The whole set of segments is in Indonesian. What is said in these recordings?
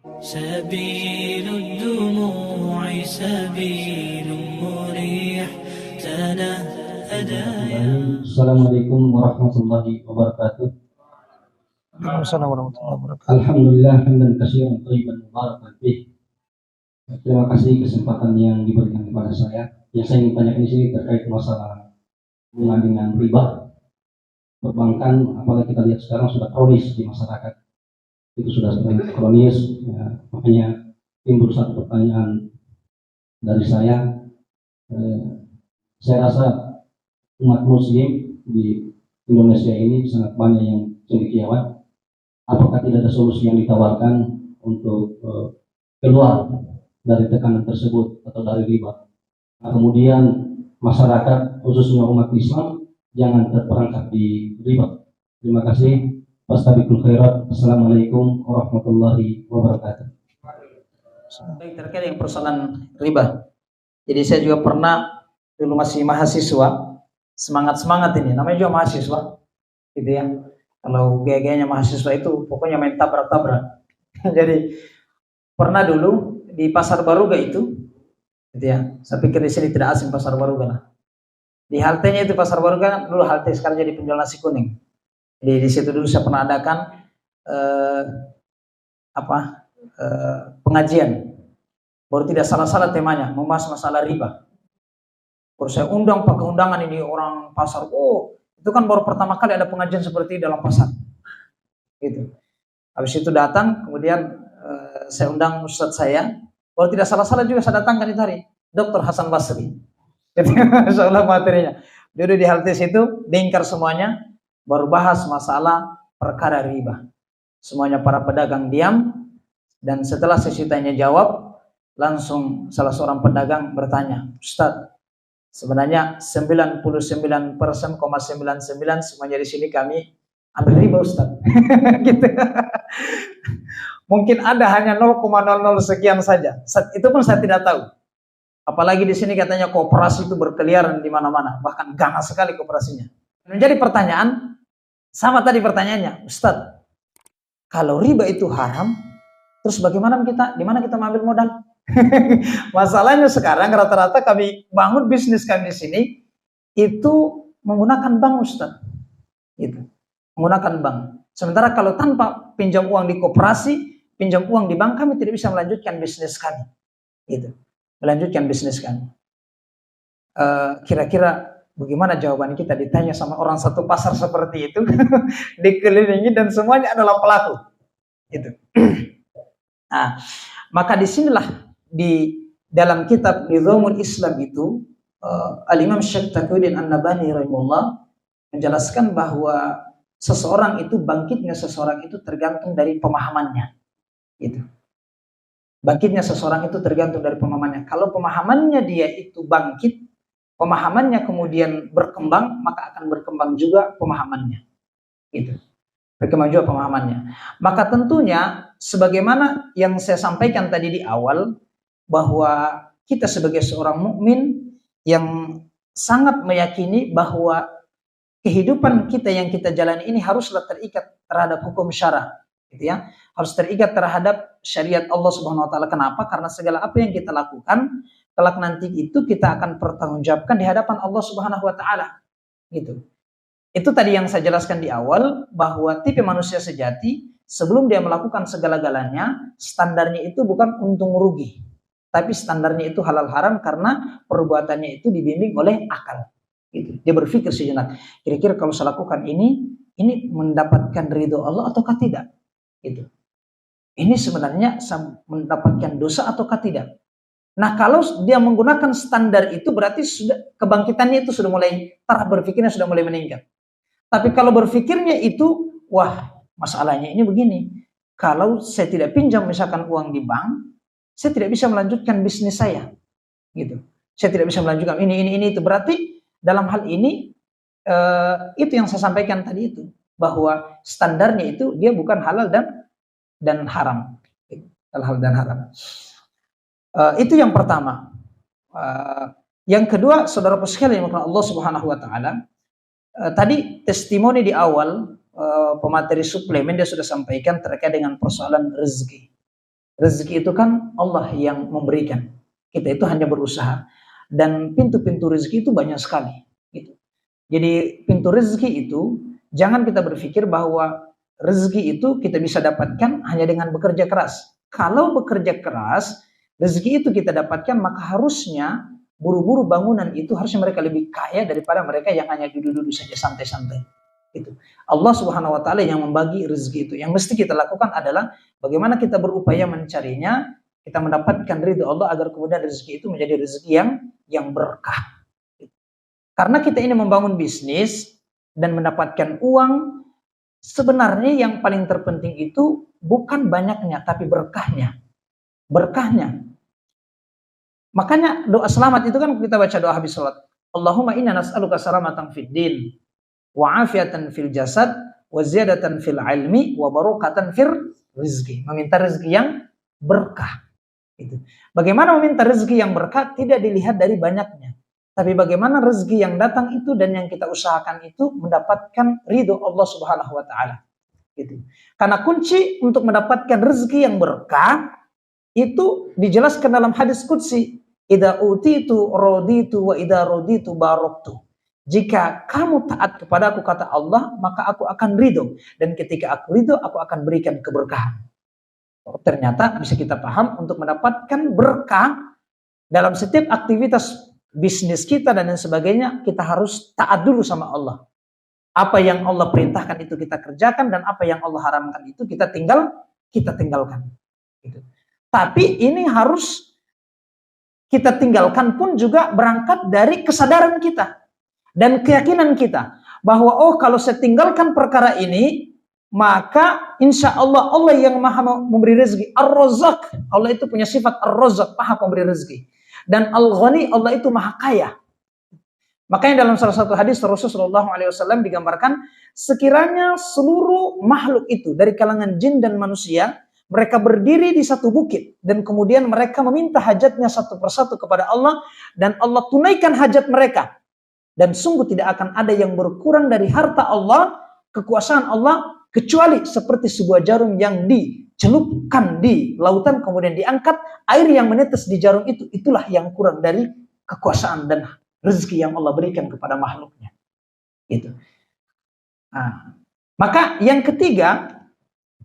سبيل الدموع سبيل مريح تنهدى. Assalamualaikum warahmatullahi wabarakatuh. Assalamualaikum warahmatullahi wabarakatuh. Alhamdulillah hamdan katsiran thayyiban mubarakan fih. Terima kasih kesempatan yang diberikan kepada saya. Yang saya ingin tanyakan di sini terkait masalah hubungan dengan riba perbankan, apalagi kita lihat sekarang sudah kronis di masyarakat. Itu sudah kronis, ya, makanya timbul satu pertanyaan dari saya. Saya rasa umat muslim di Indonesia ini sangat banyak yang cendekiawan. Apakah tidak ada solusi yang ditawarkan untuk keluar dari tekanan tersebut atau dari riba? Nah, kemudian masyarakat khususnya umat Islam jangan terperangkap di riba. Terima kasih. Fastabiqul khairat. Assalamualaikum warahmatullahi wabarakatuh. Baik, terkait dengan persoalan riba. Jadi saya juga pernah dulu masih mahasiswa, semangat ini, namanya juga mahasiswa, gitu ya. Kalau gaya-gayanya mahasiswa itu pokoknya main tabrak-tabrak. Jadi pernah dulu di Pasar Baruga itu, gitu ya. Saya pikir di sini tidak asing Pasar Baruga lah. Di haltenya itu Pasar Baruga dulu halte, sekarang jadi penjual nasi kuning. Jadi di situ dulu saya pernah adakan pengajian. Baru tidak salah-salah temanya membahas masalah riba. Baru saya undang pakai undangan ini orang pasar. Oh, itu kan baru pertama kali ada pengajian seperti dalam pasar. Gitu. Habis itu datang, kemudian saya undang ustadz saya. Baru tidak salah-salah juga saya datangkan itu hari Dr. Hasan Basri. Soalnya materinya. Duduk di halte situ, diingkar semuanya. Baru bahas masalah perkara riba. Semuanya para pedagang diam, dan setelah sesi tanya jawab, langsung salah seorang pedagang bertanya, Ustadz, sebenarnya 99,99% semuanya di sini kami ambil riba, Ustadz. Gitu. Mungkin ada hanya 0,00 sekian saja. Itu pun saya tidak tahu. Apalagi di sini katanya koperasi itu berkeliaran di mana-mana, bahkan ganas sekali koperasinya. Menjadi pertanyaan, sama tadi pertanyaannya, Ustadz, kalau riba itu haram, terus bagaimana kita, di mana kita mengambil modal? Masalahnya sekarang rata-rata kami bangun bisnis kami di sini itu menggunakan bank, Ustadz. Gitu. Menggunakan bank. Sementara kalau tanpa pinjam uang di koperasi, pinjam uang di bank, kami tidak bisa melanjutkan bisnis kami. Gitu. Melanjutkan bisnis kami. Kira-kira bagaimana jawaban kita ditanya sama orang satu pasar seperti itu, dikelilingi dan semuanya adalah pelaku. Gitu. Nah, maka disinilah di dalam kitab Nizamul Islam itu Al-Imam Syekh Taqiyuddin An-Nabhani rahimahullah menjelaskan bahwa seseorang itu, bangkitnya seseorang itu tergantung dari pemahamannya. Gitu. Bangkitnya seseorang itu tergantung dari pemahamannya. Kalau pemahamannya dia itu bangkit, pemahamannya kemudian berkembang, maka akan berkembang juga pemahamannya. Gitu. Berkembang juga pemahamannya. Maka tentunya sebagaimana yang saya sampaikan tadi di awal, bahwa kita sebagai seorang mukmin yang sangat meyakini bahwa kehidupan kita yang kita jalani ini haruslah terikat terhadap hukum syara, gitu ya. Harus terikat terhadap syariat Allah Subhanahu wa taala. Kenapa? Karena segala apa yang kita lakukan kelak nanti itu kita akan pertanggungjawabkan di hadapan Allah Subhanahu wa taala. Gitu. Itu tadi yang saya jelaskan di awal, bahwa tipe manusia sejati sebelum dia melakukan segala-galanya, standarnya itu bukan untung rugi, tapi standarnya itu halal haram karena perbuatannya itu dibimbing oleh akal. Gitu. Dia berpikir sejenak, kira-kira kalau saya lakukan ini mendapatkan ridho Allah ataukah tidak? Gitu. Ini sebenarnya mendapatkan dosa ataukah tidak? Nah, kalau dia menggunakan standar itu berarti sudah kebangkitannya itu sudah mulai, taraf berpikirnya sudah mulai meningkat. Tapi kalau berpikirnya itu, wah, masalahnya ini begini. Kalau saya tidak pinjam misalkan uang di bank, saya tidak bisa melanjutkan bisnis saya. Gitu. Saya tidak bisa melanjutkan ini itu. Berarti dalam hal ini itu yang saya sampaikan tadi itu, bahwa standarnya itu dia bukan halal dan haram. Halal dan haram. Itu yang pertama. Yang kedua, saudara-saudara sekalian yang Allah Subhanahu wa taala, tadi testimoni di awal pemateri suplemen dia sudah sampaikan terkait dengan persoalan rezeki. Rezeki itu kan Allah yang memberikan. Kita itu hanya berusaha. Dan pintu-pintu rezeki itu banyak sekali. Gitu. Jadi pintu rezeki itu, jangan kita berpikir bahwa rezeki itu kita bisa dapatkan hanya dengan bekerja keras. Kalau bekerja keras, rezeki itu kita dapatkan, maka harusnya buru-buru bangunan itu harusnya mereka lebih kaya daripada mereka yang hanya duduk-duduk saja santai-santai. Itu. Allah Subhanahu wa taala yang membagi rezeki itu. Yang mesti kita lakukan adalah bagaimana kita berupaya mencarinya, kita mendapatkan ridho Allah agar kemudian rezeki itu menjadi rezeki yang berkah. Karena kita ini membangun bisnis dan mendapatkan uang, sebenarnya yang paling terpenting itu bukan banyaknya, tapi berkahnya. Berkahnya. Makanya doa selamat itu kan kita baca doa habis sholat. Allahumma inna nas'aluka salamatan fid din, wa afiatan fil jasad, wa ziyadatan fil ilmi, wa barokatan fil rizki. Meminta rezeki yang berkah. Itu. Bagaimana meminta rezeki yang berkah tidak dilihat dari banyaknya, tapi bagaimana rezeki yang datang itu dan yang kita usahakan itu mendapatkan ridho Allah Subhanahu wa taala. Gitu. Karena kunci untuk mendapatkan rezeki yang berkah itu dijelaskan dalam hadis qudsi, idza utitu raditu wa idza raditu baraktu. Jika kamu taat kepadaku, kata Allah, maka aku akan ridho, dan ketika aku ridho, aku akan berikan keberkahan. Oh, ternyata bisa kita paham untuk mendapatkan berkah dalam setiap aktivitas bisnis kita dan lain sebagainya, kita harus taat dulu sama Allah. Apa yang Allah perintahkan itu kita kerjakan, dan apa yang Allah haramkan itu kita tinggalkan. Gitu. Tapi ini harus kita tinggalkan pun juga berangkat dari kesadaran kita dan keyakinan kita bahwa oh, kalau saya tinggalkan perkara ini, maka insya Allah Allah yang maha memberi rezeki. Ar-Razzaq, Allah itu punya sifat Ar-Razzaq, maha pemberi rezeki. Dan Al-Ghani, Allah itu maha kaya. Makanya dalam salah satu hadis Rasulullah SAW digambarkan, sekiranya seluruh makhluk itu dari kalangan jin dan manusia, mereka berdiri di satu bukit dan kemudian mereka meminta hajatnya satu persatu kepada Allah, dan Allah tunaikan hajat mereka. Dan sungguh tidak akan ada yang berkurang dari harta Allah, kekuasaan Allah, kecuali seperti sebuah jarum yang dicelupkan di lautan kemudian diangkat, air yang menetes di jarum itu, itulah yang kurang dari kekuasaan dan rezeki yang Allah berikan kepada makhluknya. Gitu. Nah, maka yang ketiga,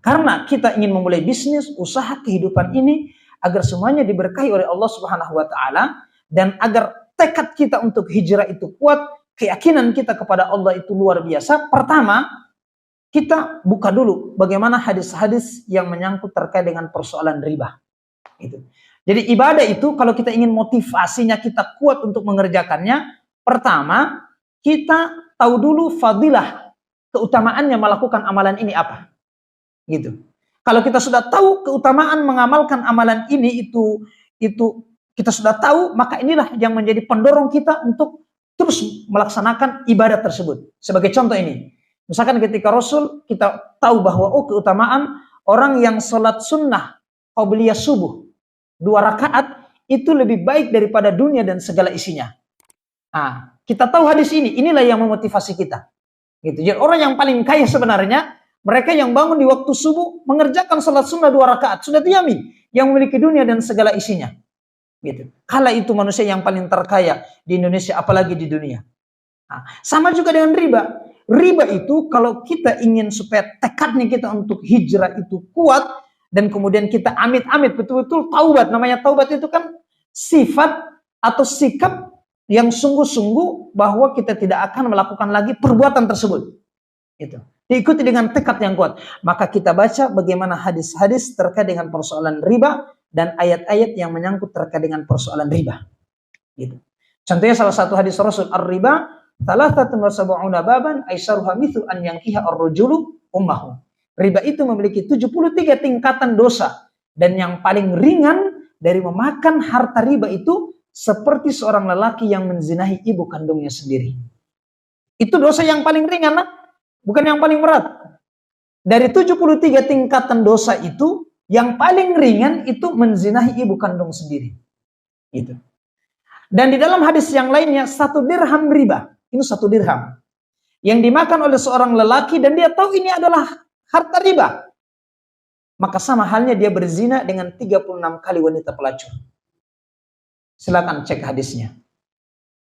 karena kita ingin memulai bisnis, usaha, kehidupan ini agar semuanya diberkahi oleh Allah Subhanahu wa taala, dan agar tekad kita untuk hijrah itu kuat, keyakinan kita kepada Allah itu luar biasa. Pertama, kita buka dulu bagaimana hadis-hadis yang menyangkut terkait dengan persoalan riba. Gitu. Jadi ibadah itu kalau kita ingin motivasinya kita kuat untuk mengerjakannya, pertama kita tahu dulu fadilah, keutamaannya melakukan amalan ini apa. Gitu. Kalau kita sudah tahu keutamaan mengamalkan amalan ini itu kita sudah tahu, maka inilah yang menjadi pendorong kita untuk terus melaksanakan ibadah tersebut. Sebagai contoh ini, misalkan ketika Rasul kita tahu bahwa oh, keutamaan orang yang sholat sunnah qabliyah subuh 2 rakaat itu lebih baik daripada dunia dan segala isinya. Nah, kita tahu hadis ini, inilah yang memotivasi kita. Gitu. Jadi orang yang paling kaya sebenarnya mereka yang bangun di waktu subuh mengerjakan sholat sunnah 2 rakaat, sudah dijamin yang memiliki dunia dan segala isinya. Gitu. Kala itu manusia yang paling terkaya di Indonesia, apalagi di dunia. Nah, sama juga dengan riba. Riba itu kalau kita ingin supaya tekadnya kita untuk hijrah itu kuat, dan kemudian kita amit-amit betul-betul taubat. Namanya taubat itu kan sifat atau sikap yang sungguh-sungguh bahwa kita tidak akan melakukan lagi perbuatan tersebut. Gitu. Diikuti dengan tekad yang kuat. Maka kita baca bagaimana hadis-hadis terkait dengan persoalan riba dan ayat-ayat yang menyangkut terkait dengan persoalan riba. Gitu. Contohnya salah satu hadis Rasul, ar-riba thalathatun wa sab'una baban aisaruha mithlu an yankiha ar-rajulu ummahu. Riba itu memiliki 73 tingkatan dosa, dan yang paling ringan dari memakan harta riba itu seperti seorang lelaki yang menzinahi ibu kandungnya sendiri. Itu dosa yang paling ringan, nah? Bukan yang paling berat. Dari 73 tingkatan dosa itu, yang paling ringan itu menzinahi ibu kandung sendiri. Gitu. Dan di dalam hadis yang lainnya, 1 dirham riba. Ini 1 dirham. Yang dimakan oleh seorang lelaki dan dia tahu ini adalah harta riba. maka sama halnya dia berzina dengan 36 kali wanita pelacur. Silakan cek hadisnya.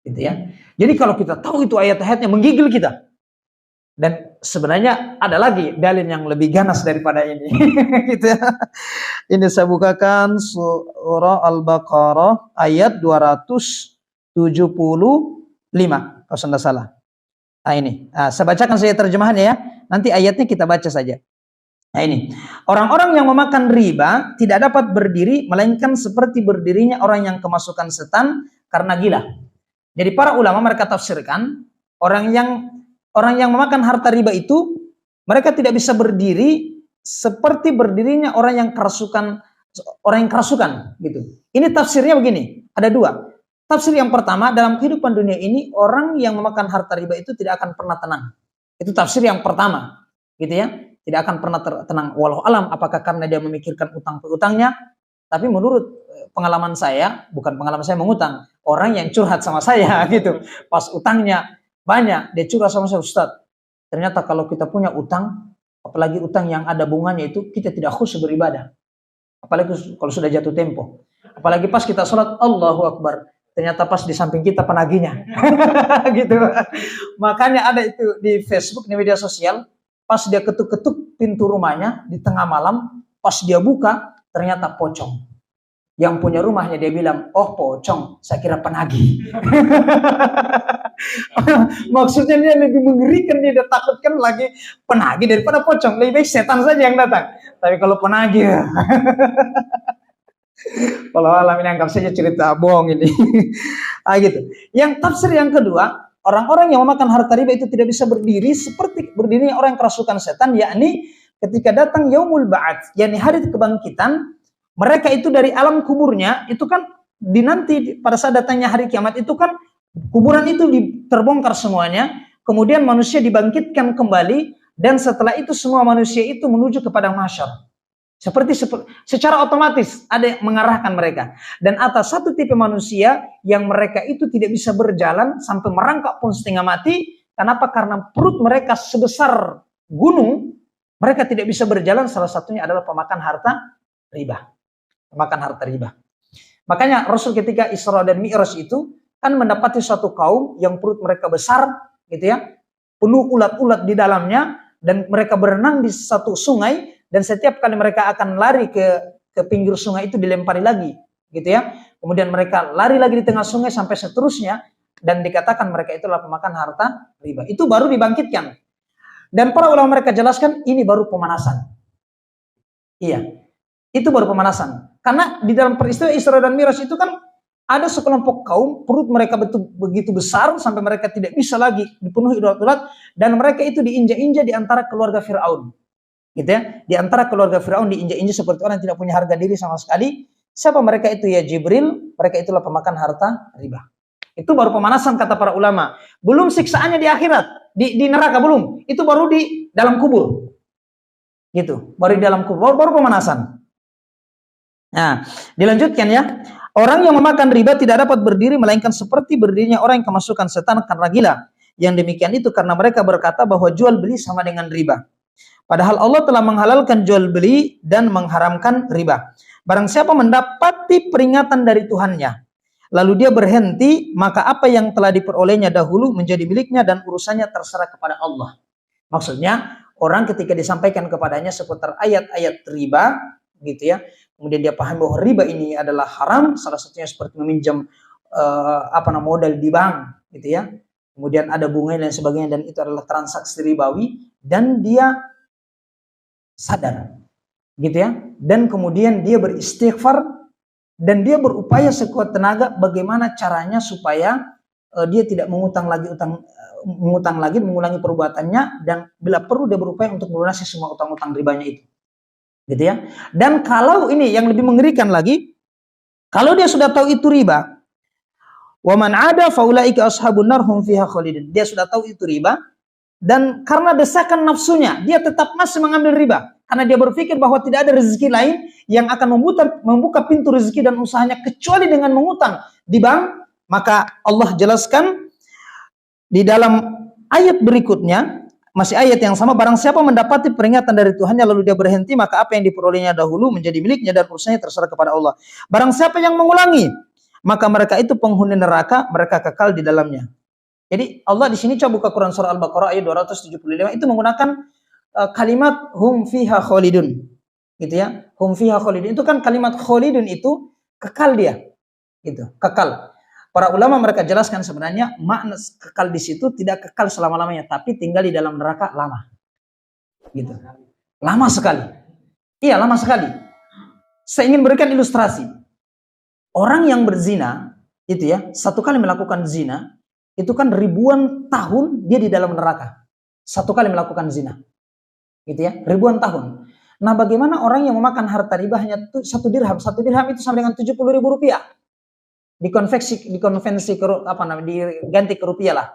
Gitu ya. Jadi kalau kita tahu itu ayat-ayatnya menggigil kita. Dan sebenarnya ada lagi dalil yang lebih ganas daripada ini. Gitu ya. Ini saya bukakan surah Al-Baqarah ayat 275 kalau tidak salah. Nah ini, saya bacakan saja terjemahannya ya. Nanti ayatnya kita baca saja. Nah ini, orang-orang yang memakan riba tidak dapat berdiri melainkan seperti berdirinya orang yang kemasukan setan karena gila. Jadi para ulama mereka tafsirkan orang yang memakan harta riba itu mereka tidak bisa berdiri seperti berdirinya orang yang kerasukan gitu. Ini tafsirnya begini, ada dua. Tafsir yang pertama, dalam kehidupan dunia ini orang yang memakan harta riba itu tidak akan pernah tenang. Itu tafsir yang pertama, gitu ya. Tidak akan pernah tenang. Walau alam apakah karena dia memikirkan utang-utangnya, tapi menurut pengalaman saya, bukan pengalaman saya mengutang, orang yang curhat sama saya gitu. Pas utangnya banyak, dia curhat sama saya, Ustaz. Ternyata kalau kita punya utang, apalagi utang yang ada bunganya itu, kita tidak khusyuk beribadah. Apalagi kalau sudah jatuh tempo. Apalagi pas kita sholat, Allahu Akbar. Ternyata pas di samping kita penagihnya. Gitu. Makanya ada itu di Facebook, di media sosial, pas dia ketuk-ketuk pintu rumahnya di tengah malam, pas dia buka, ternyata pocong. Yang punya rumahnya dia bilang, oh pocong, saya kira penagih. Maksudnya dia lebih mengerikan, dia takutkan lagi penagih daripada pocong. Lebih baik setan saja yang datang. Tapi kalau penagih, kalau alam ini anggap saja cerita bohong ini. Gitu. Yang tafsir yang kedua, orang-orang yang memakan harta riba itu tidak bisa berdiri seperti berdirinya orang yang kerasukan setan, yakni ketika datang yaumul ba'ats, yakni hari kebangkitan, mereka itu dari alam kuburnya, itu kan nanti pada saat datangnya hari kiamat itu kan kuburan itu terbongkar semuanya, kemudian manusia dibangkitkan kembali, dan setelah itu semua manusia itu menuju kepada mahsyar. Seperti secara otomatis ada yang mengarahkan mereka. Dan atas satu tipe manusia yang mereka itu tidak bisa berjalan sampai merangkak pun setengah mati. Kenapa? Karena perut mereka sebesar gunung, mereka tidak bisa berjalan. Salah satunya adalah pemakan harta riba. Pemakan harta riba. Makanya Rasul ketika Isra dan Mi'raj itu kan mendapati suatu kaum yang perut mereka besar, gitu ya, penuh ulat-ulat di dalamnya, dan mereka berenang di satu sungai. Dan setiap kali mereka akan lari ke pinggir sungai itu dilempari lagi, gitu ya. Kemudian mereka lari lagi di tengah sungai sampai seterusnya, dan dikatakan mereka itulah pemakan harta riba. Itu baru dibangkitkan. Dan para ulama mereka jelaskan ini baru pemanasan. Iya, itu baru pemanasan. Karena di dalam peristiwa Isra dan Mi'raj itu kan ada sekelompok kaum perut mereka begitu besar sampai mereka tidak bisa lagi dipenuhi ulat-ulat, dan mereka itu diinjak-injak di antara keluarga Firaun. Gitu ya, di antara keluarga Firaun diinjak-injak seperti orang yang tidak punya harga diri sama sekali. Siapa mereka itu? Ya Jibril, mereka itulah pemakan harta riba. Itu baru pemanasan kata para ulama. Belum siksaannya di akhirat, di neraka belum. Itu baru di dalam kubur. Gitu, baru di dalam kubur, baru pemanasan. Nah, dilanjutkan ya. Orang yang memakan riba tidak dapat berdiri melainkan seperti berdirinya orang yang kemasukan setan karena gila. Yang demikian itu karena mereka berkata bahwa jual beli sama dengan riba. Padahal Allah telah menghalalkan jual beli dan mengharamkan riba. Barang siapa mendapati peringatan dari Tuhannya, lalu dia berhenti, maka apa yang telah diperolehnya dahulu menjadi miliknya dan urusannya terserah kepada Allah. Maksudnya, orang ketika disampaikan kepadanya seputar ayat-ayat riba, gitu ya, kemudian dia paham bahwa riba ini adalah haram, salah satunya seperti meminjam modal di bank, gitu ya. Kemudian ada bunga dan sebagainya, dan itu adalah transaksi ribawi, dan dia sadar, gitu ya, dan kemudian dia beristighfar dan dia berupaya sekuat tenaga bagaimana caranya supaya dia tidak mengutang lagi, mengulangi perbuatannya, dan bila perlu dia berupaya untuk melunasi semua utang-utang ribanya itu, gitu ya. Dan kalau ini yang lebih mengerikan lagi, kalau dia sudah tahu itu riba, wa man ada faulaika ashabun nar hum fiha khalidun, dia sudah tahu itu riba, dan karena desakan nafsunya, dia tetap masih mengambil riba. Karena dia berpikir bahwa tidak ada rezeki lain yang akan membuka pintu rezeki dan usahanya kecuali dengan mengutang di bank. Maka Allah jelaskan di dalam ayat berikutnya, masih ayat yang sama, barang siapa mendapati peringatan dari Tuhannya lalu dia berhenti, maka apa yang diperolehnya dahulu menjadi miliknya dan urusannya terserah kepada Allah. Barang siapa yang mengulangi, maka mereka itu penghuni neraka, mereka kekal di dalamnya. Jadi Allah di sini coba buka Quran surah Al-Baqarah ayat 275 itu menggunakan kalimat hum fiha khalidun. Gitu ya. Hum fiha khalidun itu kan kalimat khalidun itu kekal dia. Gitu, kekal. Para ulama mereka jelaskan sebenarnya makna kekal di situ tidak kekal selama-lamanya, tapi tinggal di dalam neraka lama. Gitu. Lama sekali. Iya, lama sekali. Saya ingin berikan ilustrasi. Orang yang berzina, itu ya, satu kali melakukan zina, itu kan ribuan tahun dia di dalam neraka. Satu kali melakukan zina. Gitu ya, ribuan tahun. Nah, bagaimana orang yang memakan harta riba hanya 1 dirham? 1 dirham itu sama dengan 70.000 rupiah. Dikonvensi diganti ke rupiah lah.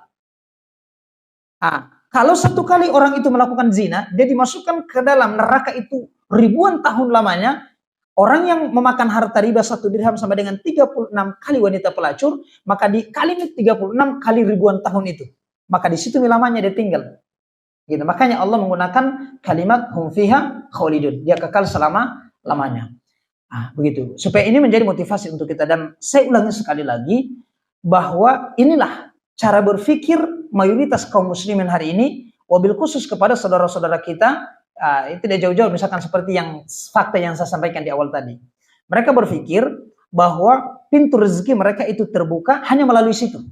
Kalau satu kali orang itu melakukan zina, dia dimasukkan ke dalam neraka itu ribuan tahun lamanya. Orang yang memakan harta riba 1 dirham sama dengan 36 kali wanita pelacur, maka dikali 36 kali ribuan tahun itu. Maka di situ lamanya dia tinggal. Gitu. Makanya Allah menggunakan kalimat hum fiha khalidun. Dia kekal selama-lamanya. Begitu. Supaya ini menjadi motivasi untuk kita. Dan saya ulangi sekali lagi, bahwa inilah cara berpikir mayoritas kaum muslimin hari ini, wabil khusus kepada saudara-saudara kita, itu tidak jauh-jauh misalkan seperti yang fakta yang saya sampaikan di awal tadi. Mereka berpikir bahwa pintu rezeki mereka itu terbuka hanya melalui situ.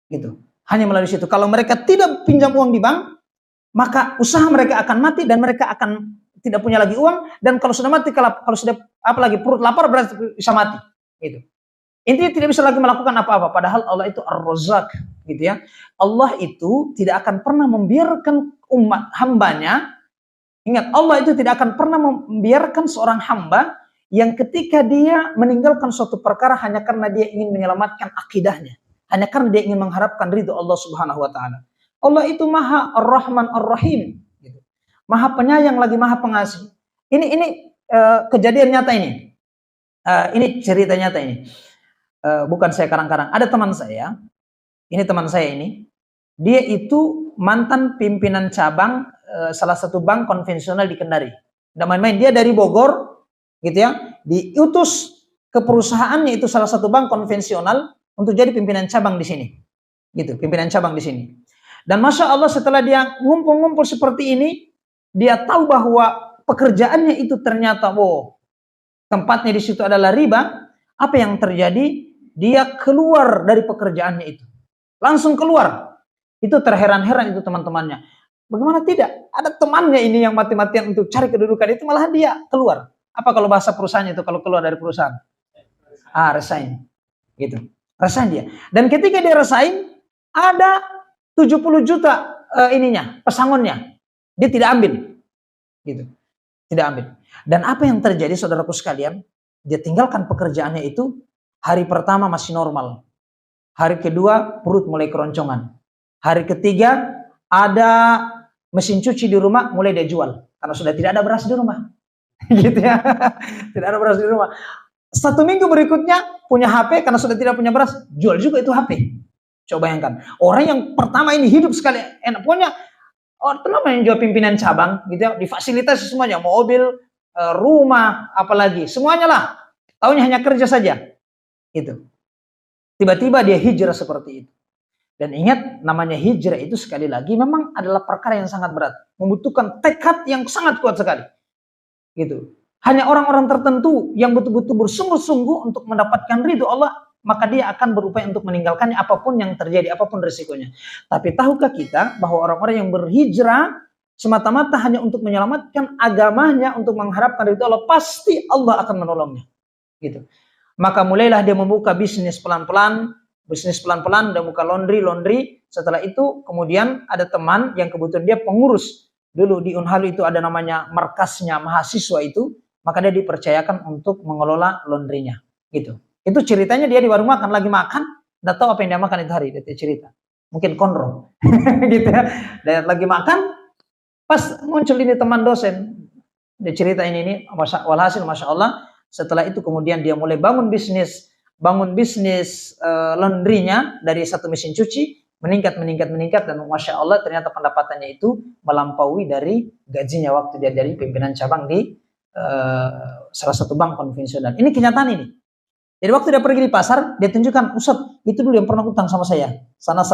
Gitu. Hanya melalui situ. Kalau mereka tidak pinjam uang di bank, maka usaha mereka akan mati dan mereka akan tidak punya lagi uang, dan kalau sudah mati, kalau sudah apalagi perut lapar berarti bisa mati. Gitu. Intinya tidak bisa lagi melakukan apa-apa. Padahal Allah itu Ar-Razzaq, gitu ya. Allah itu tidak akan pernah membiarkan umat hambanya. Ingat, Allah itu tidak akan pernah membiarkan seorang hamba yang ketika dia meninggalkan suatu perkara hanya karena dia ingin menyelamatkan akidahnya, hanya karena dia ingin mengharapkan ridho Allah Subhanahu wa taala. Allah itu Maha Ar-Rahman Ar-Rahim. Maha penyayang lagi Maha pengasih. Ini kejadian nyata ini. Ini cerita nyata ini. Bukan saya karang-karang. Ada teman saya. Ini teman saya ini. Dia itu mantan pimpinan cabang salah satu bank konvensional di Kendari. Tidak main-main. Dia dari Bogor, gitu ya. Diutus ke perusahaannya itu salah satu bank konvensional untuk jadi pimpinan cabang di sini. Gitu, pimpinan cabang di sini. Dan Masya Allah setelah dia ngumpul-ngumpul seperti ini, dia tahu bahwa pekerjaannya itu ternyata tempatnya di situ adalah riba. Apa yang terjadi? Dia keluar dari pekerjaannya itu. Langsung keluar. Itu terheran-heran itu teman-temannya. Bagaimana tidak? Ada temannya ini yang mati-matian untuk cari kedudukan itu, malah dia keluar. Apa kalau bahasa perusahaannya itu kalau keluar dari perusahaan? Resign. Gitu. Resign dia. Dan ketika dia resign, ada 70 juta pesangonnya. Dia tidak ambil. Gitu. Tidak ambil. Dan apa yang terjadi saudaraku sekalian? Dia tinggalkan pekerjaannya itu, hari pertama masih normal. Hari kedua perut mulai keroncongan. Hari ketiga ada mesin cuci di rumah mulai dia jual. Karena sudah tidak ada beras di rumah. Gitu ya. Tidak ada beras di rumah. 1 minggu berikutnya punya HP karena sudah tidak punya beras, jual juga itu HP. Coba bayangkan. Orang yang pertama ini hidup sekali enak. Pokoknya kenapa yang jual pimpinan cabang gitu ya, difasilitasi semuanya, mobil, rumah, apalagi semuanya lah. Taunya hanya kerja saja. Gitu. Tiba-tiba dia hijrah seperti itu. Dan ingat, namanya hijrah itu sekali lagi memang adalah perkara yang sangat berat, membutuhkan tekad yang sangat kuat sekali. Gitu. Hanya orang-orang tertentu yang betul-betul bersungguh-sungguh untuk mendapatkan ridho Allah, maka dia akan berupaya untuk meninggalkannya apapun yang terjadi, apapun risikonya. Tapi tahukah kita bahwa orang-orang yang berhijrah semata-mata hanya untuk menyelamatkan agamanya, untuk mengharapkan ridho Allah, pasti Allah akan menolongnya. Gitu. Maka mulailah dia membuka bisnis pelan-pelan, dia buka laundry. Setelah itu kemudian ada teman yang kebetulan dia pengurus. Dulu di Unhalu itu ada namanya markasnya mahasiswa itu, maka dia dipercayakan untuk mengelola laundrynya. Gitu. Itu ceritanya dia di warung makan, lagi makan, tidak tahu apa yang dia makan itu hari, dia cerita. Mungkin konro. Gitu ya. Dia lagi makan, pas muncul ini teman dosen. Dia cerita ini walhasil Masya Allah. Setelah itu kemudian dia mulai bangun bisnis laundrynya dari satu mesin cuci meningkat, dan Masya Allah ternyata pendapatannya itu melampaui dari gajinya waktu dia dari pimpinan cabang di salah satu bank konvensional. Ini kenyataan ini. Jadi waktu dia pergi di pasar, dia tunjukkan, Ustaz, itu dulu yang pernah utang sama saya. Sana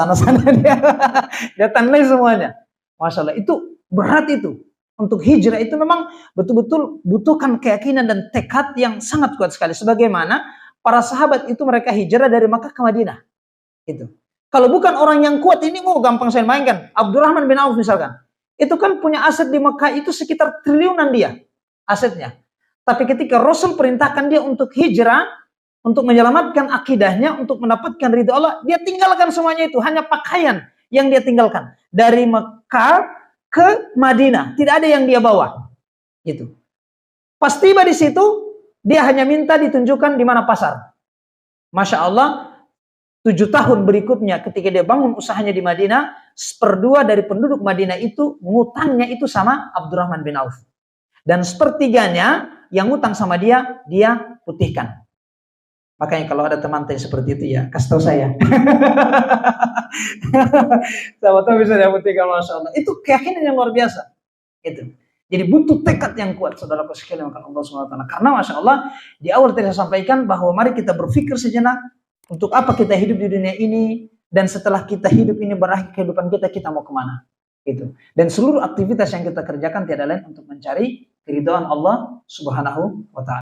dia tandai semuanya. Masya Allah, itu berat itu. Untuk hijrah itu memang betul-betul butuhkan keyakinan dan tekad yang sangat kuat sekali. Sebagaimana para sahabat itu mereka hijrah dari Makkah ke Madinah. Itu. Kalau bukan orang yang kuat ini, gampang saya mainkan. Abdurrahman bin Auf misalkan. Itu kan punya aset di Makkah itu sekitar triliunan dia. Asetnya. Tapi ketika Rasul perintahkan dia untuk hijrah, untuk menyelamatkan akidahnya, untuk mendapatkan ridha Allah, dia tinggalkan semuanya itu. Hanya pakaian yang dia tinggalkan. Dari Mekah ke Madinah. Tidak ada yang dia bawa. Gitu. Pas tiba di situ, dia hanya minta ditunjukkan di mana pasar. Masya Allah, 7 tahun berikutnya ketika dia bangun usahanya di Madinah, 1/2 dari penduduk Madinah itu, ngutangnya itu sama Abdurrahman bin Auf. Dan 1/3 yang ngutang sama dia, dia putihkan. Makanya kalau ada teman yang seperti itu ya, kasih tahu saya. Sama tahu bisa dia putihkan, Masya Allah. Itu keyakinan yang luar biasa. Itu. Jadi butuh tekad yang kuat, saudara-saudara sekalian, Allah SWT. Karena Masya Allah, di awal tadi saya sampaikan bahwa mari kita berpikir sejenak, untuk apa kita hidup di dunia ini, dan setelah kita hidup ini berakhir kehidupan kita mau kemana. Gitu. Dan seluruh aktivitas yang kita kerjakan tiada lain untuk mencari keridhaan Allah Subhanahu wa Ta'ala.